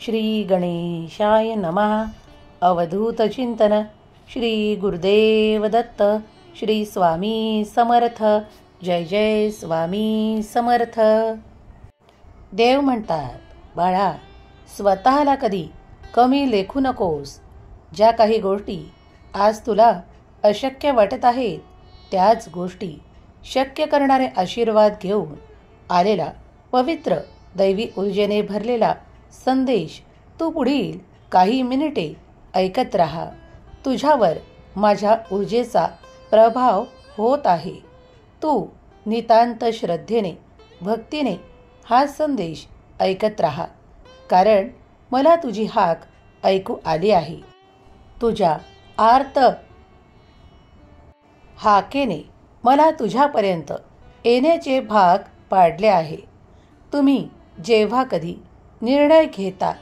श्री गणेशाय नमः. अवधूत चिंतन. श्री गुरुदेव दत्त. श्री स्वामी समर्थ. जय जय स्वामी समर्थ. देव म्हणतात, बाळा, स्वतःला कधी कमी लेखू नकोस. ज्या काही गोष्टी आज तुला अशक्य वाटत आहेत, त्याच गोष्टी शक्य करणारे आशीर्वाद घेऊन आलेला पवित्र दैवी ऊर्जेने भरलेला संदेश तू पुढील काही मिनिटे ऐकत राहा. तुझ्यावर माझ्या ऊर्जेचा प्रभाव होत आहे. तू नितांत श्रद्धेने, भक्तीने हा संदेश ऐकत राहा, कारण मला तुझी हाक ऐकू आली आहे. तुझ्या आर्त हाकेने मला तुझ्यापर्यंत येण्याचे भाग पाडले आहे. तुम्ही जेव्हा कधी निर्णय घेता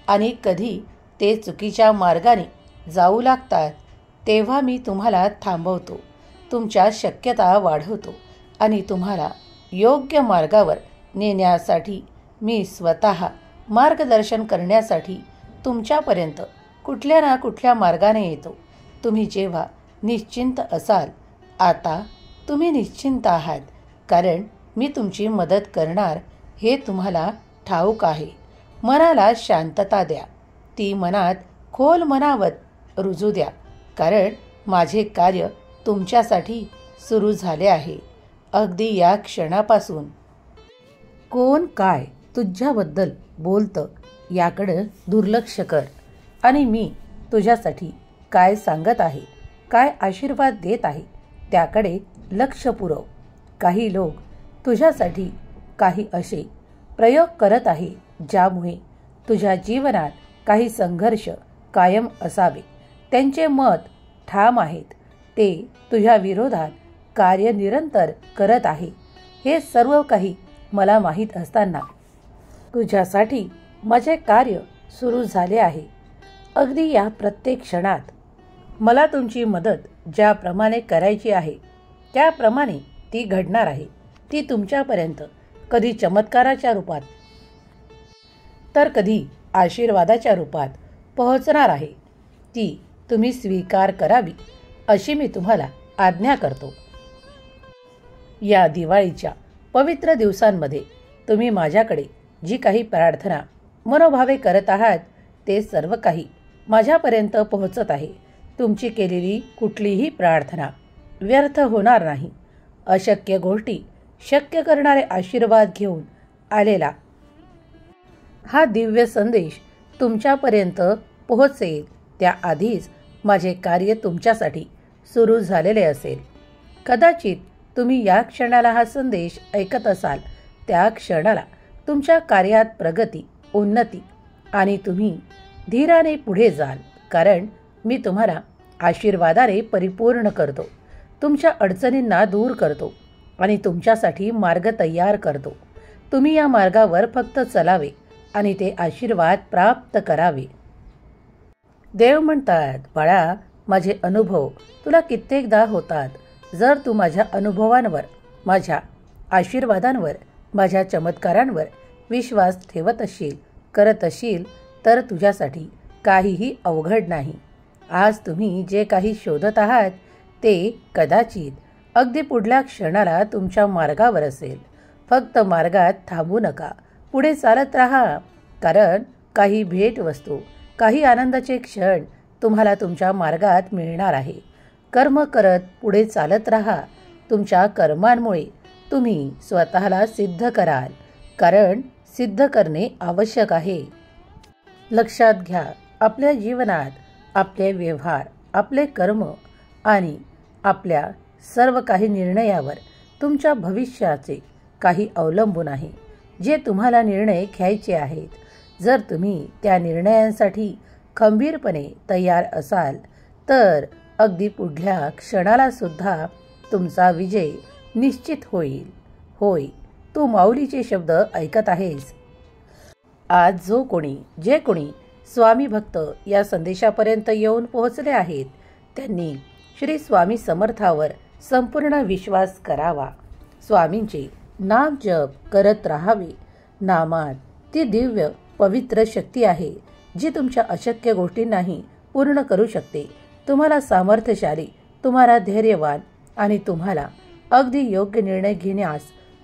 आणि कधी ते चुकीच्या मार्गाने जाऊ लागतात, तेव्हा मी तुम्हाला थांबवतो, तुमच्या शक्यता वाढवतो आणि तुम्हाला योग्य मार्गावर नेण्यासाठी मी स्वतः मार्गदर्शन करण्यासाठी तुमच्यापर्यंत कुठल्या ना कुठल्या मार्गाने येतो. तुम्ही जेव्हा निश्चिंत असाल, आता तुम्ही निश्चिंत आहात, कारण मी तुमची मदत करणार हे तुम्हाला ठाऊक आहे. मनाला शांतता द्या. ती मनात खोल मनावत रुजू द्या, कारण माझे कार्य तुमच्यासाठी सुरू झाले आहे. अगदी या क्षणापासून कोण काय तुझ्याबद्दल बोलतं याकडे दुर्लक्ष कर आणि मी तुझ्यासाठी काय सांगत आहे, काय आशीर्वाद देत आहे त्याकडे लक्ष पुरव. काही लोक तुझ्यासाठी काही असे प्रयोग करत आहे ज्यामुळे तुझ्या जीवनात काही संघर्ष कायम असावे. त्यांचे मत ठाम आहेत. ते तुझ्या विरोधात कार्य निरंतर करत आहे. हे सर्व काही मला माहीत असताना तुझ्यासाठी माझे कार्य सुरू झाले आहे. अगदी या प्रत्येक क्षणात मला तुमची मदत ज्याप्रमाणे करायची आहे त्याप्रमाणे ती घडणार आहे. ती तुमच्यापर्यंत कधी चमत्काराच्या रूपात तर कधी आशीर्वादाच्या रूपात पोहोचणार आहे. ती तुम्ही स्वीकार करावी अशी मी तुम्हाला आज्ञा करतो. या दिवाळीच्या पवित्र दिवसांमध्ये तुम्ही माझ्याकडे जी काही प्रार्थना मनोभावे करत आहात, ते सर्व काही माझ्यापर्यंत पोहोचत आहे. तुमची केलेली कुठलीही प्रार्थना व्यर्थ होणार नाही. अशक्य गोष्टी शक्य करणारे आशीर्वाद घेऊन आलेला हा दिव्य संदेश तुमच्यापर्यंत पोहोचेल त्याआधीच माझे कार्य तुमच्यासाठी सुरू झालेले असेल. कदाचित तुम्ही या क्षणाला हा संदेश ऐकत असाल, त्या क्षणाला तुमच्या कार्यात प्रगती, उन्नती आणि तुम्ही धीराने पुढे जाल, कारण मी तुम्हाला आशीर्वादाने परिपूर्ण करतो, तुमच्या अडचणींना दूर करतो आणि तुमच्यासाठी मार्ग तयार करतो. तुम्ही या मार्गावर फक्त चलावे आणि ते आशीर्वाद प्राप्त करावे. देव म्हणतात, बाळा, माझे अनुभव तुला कित्येकदा होतात. जर तू माझ्या अनुभवांवर, माझ्या आशीर्वादांवर, माझ्या चमत्कारांवर विश्वास ठेवत असशील, करत असशील, तर तुझ्यासाठी काहीही अवघड नाही. आज तुम्ही जे काही शोधत आहात ते कदाचित अगदी पुढल्या क्षणाला तुमच्या मार्गावर असेल. फक्त मार्गात थांबू नका, पुढे चालत राहा, कारण काही भेटवस्तू, काही आनंदाचे क्षण तुम्हाला तुमच्या मार्गात मिळणार आहे. कर्म करत पुढे चालत राहा. तुमच्या कर्मांमुळे तुम्ही स्वतःला सिद्ध कराल, कारण सिद्ध करणे आवश्यक आहे. लक्षात घ्या, आपल्या जीवनात आपले व्यवहार, आपले कर्म आणि आपल्या सर्व काही निर्णयावर तुमच्या भविष्याचे काही अवलंबून आहे. जे तुम्हाला निर्णय घ्यायचे आहेत, जर तुम्ही त्या निर्णयांसाठी खंबीरपणे तयार असाल, तर अगदी पुढल्या क्षणाला सुद्धा तुमचा विजय निश्चित होईल. होय, तू माऊलीचे शब्द ऐकत आहेस. आज जे कोणी स्वामी भक्त या संदेशापर्यंत येऊन पोहोचले आहेत, त्यांनी श्री स्वामी समर्थावर संपूर्ण विश्वास करावा. स्वामींचे नाम जप करत राहावे. नामात ती दिव्य पवित्र शक्ती आहे जी तुमच्या अशक्य गोष्टींनाही पूर्ण करू शकते. तुम्हाला सामर्थ्यशाली, तुम्हाला धैर्यवान आणि तुम्हाला अगदी योग्य निर्णय घेण्यास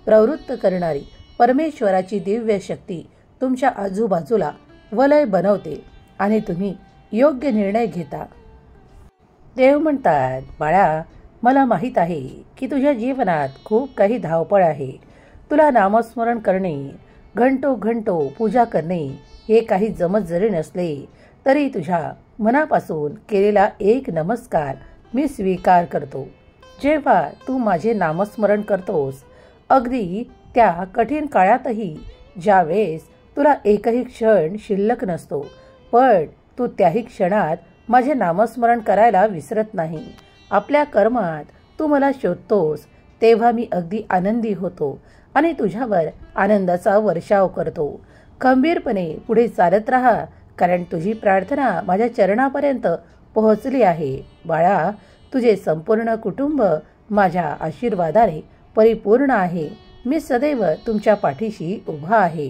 प्रवृत्त करणारी परमेश्वराची दिव्य शक्ती तुमच्या आजूबाजूला वलय बनवते आणि तुम्ही योग्य निर्णय घेता. देव म्हणतात, बाळा, मला माहीत आहे की तुझ्या जीवनात खूप काही धावपळ आहे. तुला नामस्मरण करणे, घंटो पूजा करणे हे काही जमत जरी नसले तरी तुझ्या मनापासून केलेला एक नमस्कार मी स्वीकार करतो. जेव्हा तू माझे नामस्मरण करतोस, अगदी त्या कठीण काळातही, ज्यावेळेस तुला एकही क्षण शिल्लक नसतो, पण तू त्याही क्षणात माझे नामस्मरण करायला विसरत नाही. आपल्या कर्मात तू मला शोधतोस तेव्हा मी अगदी आनंदी होतो आणि तुझ्यावर आनंदाचा वर्षाव करतो. खंबीरपणे पुढे चालत राहा, कारण तुझी प्रार्थना माझ्या चरणापर्यंत पोहोचली आहे. बाळा, तुझे संपूर्ण कुटुंब माझ्या आशीर्वादाने परिपूर्ण आहे. मी सदैव तुमच्या पाठीशी उभा आहे,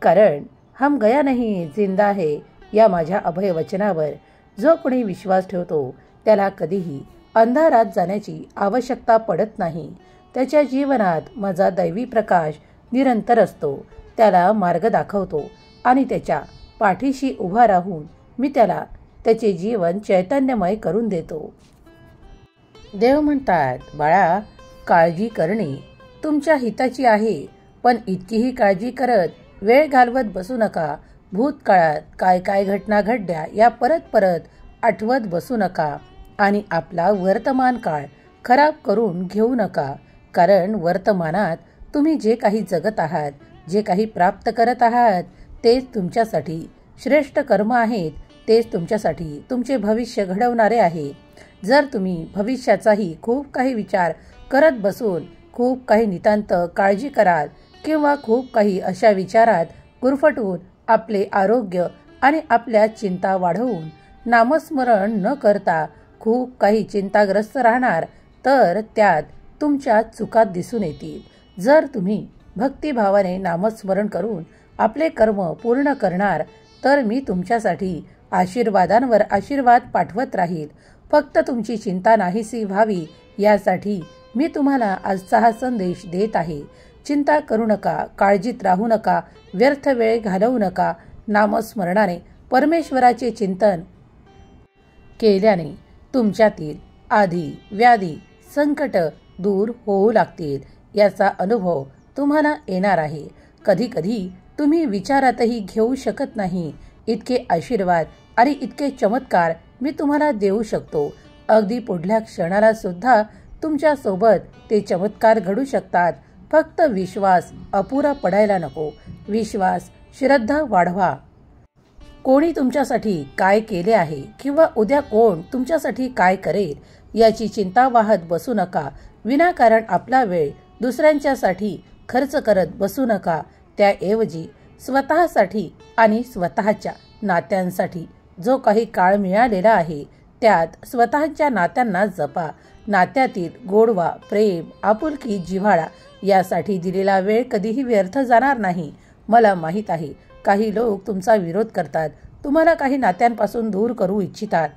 कारण हम गया नहीं जिंदा है या माझ्या अभयवचनावर जो कोणी विश्वास ठेवतो त्याला कधीही अंधारात जाण्याची आवश्यकता पडत नाही. त्याच्या जीवनात माझा दैवी प्रकाश निरंतर असतो. त्याला मार्ग दाखवतो आणि त्याच्या पाठीशी उभा राहून मी त्याला त्याचे जीवन चैतन्यमय करून देतो. देव म्हणतात, बाळा, काळजी करणे तुमच्या हिताची आहे, पण इतकीही काळजी करत वेळ घालवत बसू नका. भूतकाळात काय काय घटना घडल्या या परत परत आठवत बसू नका आणि आपला वर्तमान काळ खराब करून घेऊ नका, कारण वर्तमानात तुम्ही जे काही जगत आहात, जे काही प्राप्त करत आहात, तेच तुमच्यासाठी श्रेष्ठ कर्म आहेत. तेच तुमच्यासाठी तुमचे भविष्य घडवणारे आहे. जर तुम्ही भविष्याचाही खूप काही विचार करत बसून खूप काही नितांत काळजी कराल किंवा खूप काही अशा विचारात गुरफटून आपले आरोग्य आणि आपल्या चिंता वाढवून नामस्मरण न करता खूप काही चिंताग्रस्त राहणार, तर त्यात तुमच्या चुका दिसून येतील. जर तुम्ही भक्तिभावाने नामस्मरण करून आपले कर्म पूर्ण करणार, तर मी तुमच्यासाठी आशीर्वादांवर आशीर्वाद पाठवत राहील. फक्त तुमची चिंता नाहीशी व्हावी यासाठी मी तुम्हाला आजचा हा संदेश देत आहे. चिंता करू नका, काळजीत राहू नका, व्यर्थ वेळ घालवू नका. नामस्मरणाने परमेश्वराचे चिंतन केल्याने तुमच्यातील आधी व्याधी संकट दूर होऊ लागतील. याचा अनुभव तुम्हाला येणार आहे. कधी कधी तुम्ही विचारातही घेऊ शकत नाही इतके आशीर्वाद आणि इतके चमत्कार मी तुम्हाला देऊ शकतो. अगदी पुढल्या क्षणाला सुद्धा तुमच्या सोबत ते चमत्कार घडू शकतात. फक्त विश्वास अपुरा पडायला नको. विश्वास, श्रद्धा वाढवा. कोणी तुमच्यासाठी काय केले आहे किंवा उद्या कोण तुमच्यासाठी काय करेल याची चिंता वाहत बसू नका. विनाकारण आपला वेळ दुसऱ्यांच्यासाठी खर्च करत बसू नका. त्याऐवजी स्वतःसाठी आणि स्वतःच्या नात्यांसाठी जो काही काळ मिळालेला आहे त्यात स्वतःच्या नात्यांना जपा. नात्यातील गोडवा, प्रेम, आपुलकी, जिव्हाळा यासाठी दिलेला वेळ कधीही व्यर्थ जाणार नाही. मला माहीत आहे काही लोक तुमचा विरोध करतात, तुम्हाला काही नात्यांपासून दूर करू इच्छितात.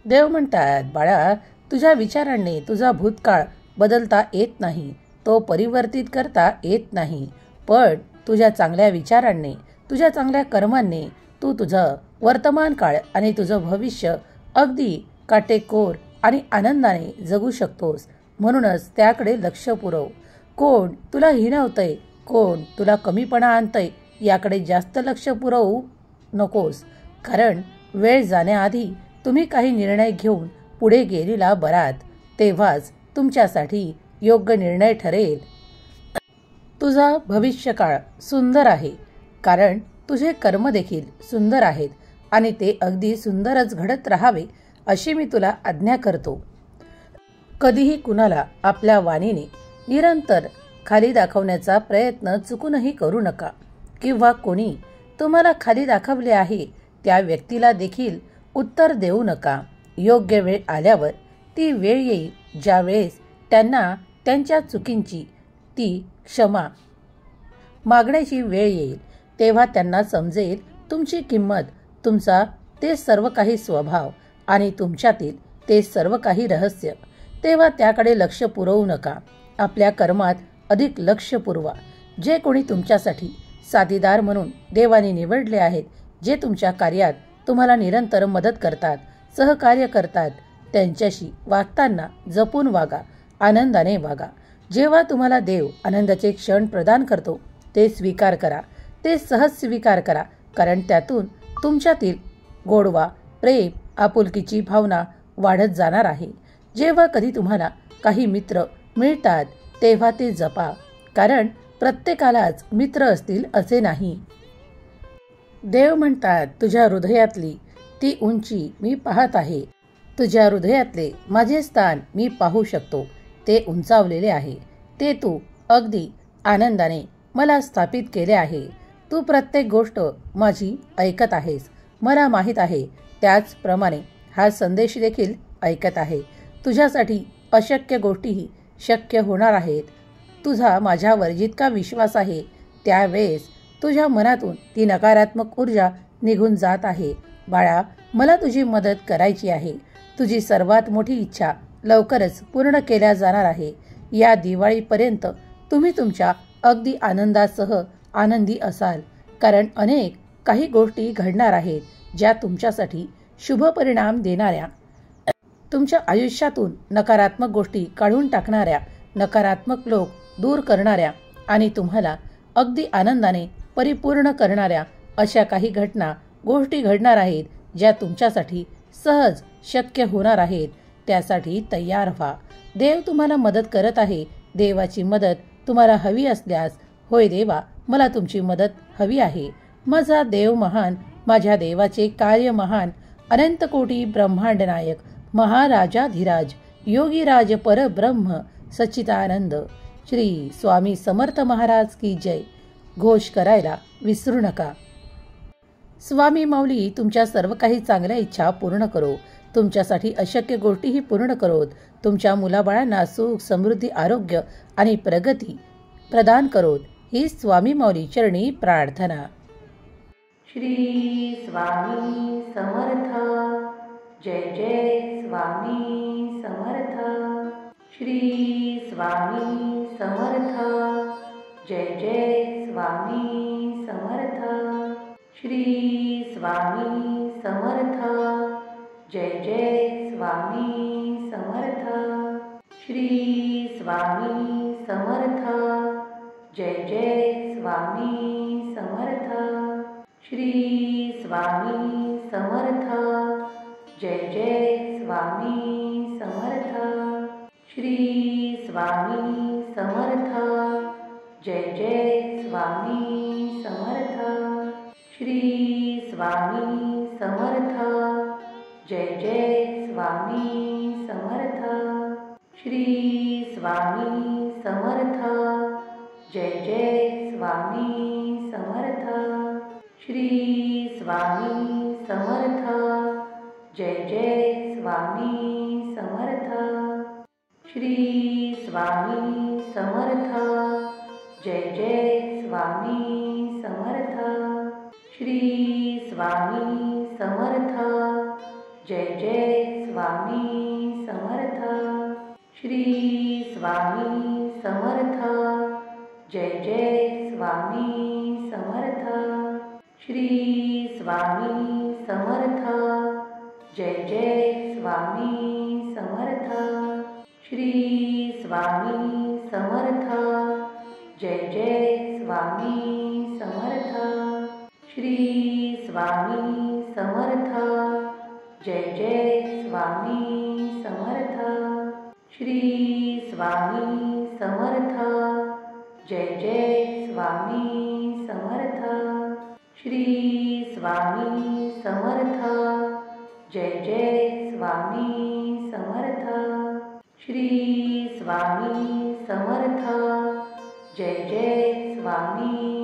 देव म्हणतात, बाळा, तुझ्या विचारांनी तुझा भूतकाळ बदलता येत नाही, तो परिवर्तित करता येत नाही. पण तुझ्या चांगल्या विचारांनी, तुझ्या चांगल्या कर्मांनी तू तुझं वर्तमान काळ आणि तुझं भविष्य अगदी काटेकोर आणि आनंदाने जगू शकतोस. म्हणूनच त्याकडे लक्ष पुरव. कोण तुला हिणवतंय, कोण तुला कमीपणा आणतंय याकडे जास्त लक्ष पुरवू नकोस, कारण वेळ जाण्याआधी तुम्ही काही निर्णय घेऊन पुढे गेलेला बरात, तेव्हाच तुमच्यासाठी योग्य निर्णय ठरेल. तुझा भविष्यकाळ सुंदर आहे, कारण तुझे कर्म देखील सुंदर आहेत आणि ते अगदी सुंदरच घडत राहावे अशी मी तुला आज्ञा करतो. कधीही कुणाला आपल्या वाणीने निरंतर खाली दाखवण्याचा प्रयत्न चुकूनही करू नका, किंवा कोणी तुम्हाला खाली दाखवले आहे त्या व्यक्तीला देखील उत्तर देऊ नका. योग्य वेळ आल्यावर ती वेळ येईल ज्यावेळेस त्यांना त्यांच्या चुकींची ती क्षमा मागण्याची वेळ येईल. तेव्हा त्यांना समजेल तुमची किंमत, तुमचा ते सर्व काही स्वभाव आणि तुमच्यातील ते सर्व काही रहस्य. तेव्हा त्याकडे लक्ष पुरवू नका. आपल्या कर्मात अधिक लक्ष पुरवा. जे कोणी तुमच्यासाठी साथीदार म्हणून देवाने निवडले आहेत, जे तुमच्या कार्यात तुम्हाला निरंतर मदत करतात, सहकार्य करतात, त्यांच्याशी वागताना जपून वागा, आनंदाने वागा. जेव्हा तुम्हाला देव आनंदाचे क्षण प्रदान करतो ते स्वीकार करा, ते सहज स्वीकार करा, कारण त्यातून तुमच्यातील गोडवा, प्रेम, आपुलकीची भावना वाढत जाणार आहे. जेव्हा कधी तुम्हाला काही मित्र मिळतात तेव्हा ते जपा, कारण प्रत्येकालाच मित्र असतील असे नाही. देव म्हणतात, तुझ्या हृदयातली ती उंची मी पाहत आहे. तुझ्या हृदयातले माझे स्थान मी पाहू शकतो. ते उंचावलेले आहे. ते तू अगदी आनंदाने मला स्थापित केले आहे. तू प्रत्येक गोष्ट माझी ऐकत आहेस. मला माहीत आहे, त्याचप्रमाणे हा संदेश देखील ऐकत आहे. तुझ्यासाठी अशक्य गोष्टीही शक्य होणार आहेत. तुझा माझ्यावर जितका विश्वास आहे त्यावेळेस तुझ्या मनातून ती नकारात्मक ऊर्जा निघून जात आहे. बाळा, मला तुझी मदत करायची आहे. तुझी सर्वात मोठी इच्छा लवकरच पूर्ण केल्या जाणार आहे. या दिवाळीपर्यंत तुम्ही तुमच्या अगदी आनंदासह आनंदी असाल, कारण अनेक काही गोष्टी घडणार आहेत ज्या तुमच्यासाठी शुभ परिणाम देणाऱ्या, तुमच्या आयुष्यातून नकारात्मक गोष्टी काढून टाकणाऱ्या, नकारात्मक लोक दूर करणाऱ्या आणि तुम्हाला अगदी आनंदाने परिपूर्ण करणाऱ्या अशा काही गोष्टी घडणार आहेत ज्या तुमच्यासाठी सहज शक्य होणार आहेत. त्यासाठी तयार व्हा. देव तुम्हाला मदत करत आहे. देवाची मदत तुम्हाला हवी असल्यास, होय देवा, मला तुमची मदत हवी आहे. माझा देव महान, माझ्या देवाचे कार्य महान. अनंत कोटी ब्रह्मांड नायक, महाराजाधिराज, योगीराज परब्रह्म सच्चिदानंद. श्री स्वामी समर्थ महाराज की जय. घोष करायला विसरू नका. स्वामी माऊली तुमच्या सर्व काही चांगल्या इच्छा पूर्ण करो. तुमच्यासाठी अशक्य गोष्टीही पूर्ण करोत. तुमच्या मुलाबाळांना सुख, समृद्धी, आरोग्य आणि प्रगती प्रदान करोत. ही स्वामी माऊली चरणी प्रार्थना. श्री स्वामी समर्थ. जय जय स्वामी समर्थ. श्री स्वामी समर्थ. जय जय स्वामी समर्थ. श्री स्वामी समर्थ. जय जय स्वामी समर्थ. श्री स्वामी समर्थ. जय जय स्वामी समर्थ. श्री स्वामी समर्थ. जय जय स्वामी समर्थ. श्री स्वामी समर्थ. जय जय स्वामी समर्थ. श्री स्वामी समर्थ. जय जय स्वामी समर्थ. श्री स्वामी समर्थ. जय जय स्वामी समर्थ. श्री स्वामी समर्थ. जय जय स्वामी समर्थ. श्री स्वामी समर्थ. जय जय स्वामी समर्थ. श्री स्वामी समर्थ. जय जय स्वामी समर्थ. श्री स्वामी समर्थ. जय जय स्वामी समर्थ. श्री स्वामी समर्थ. जय जय स्वामी समर्थ. श्री स्वामी समर्थ. जय जय स्वामी समर्थ. श्री स्वामी समर्थ. जय जय स्वामी समर्थ. श्री स्वामी समर्थ. जय जय स्वामी समर्थ. श्री स्वामी समर्थ. जय जय स्वामी समर्थ. श्री स्वामी समर्थ. जय जय स्वामी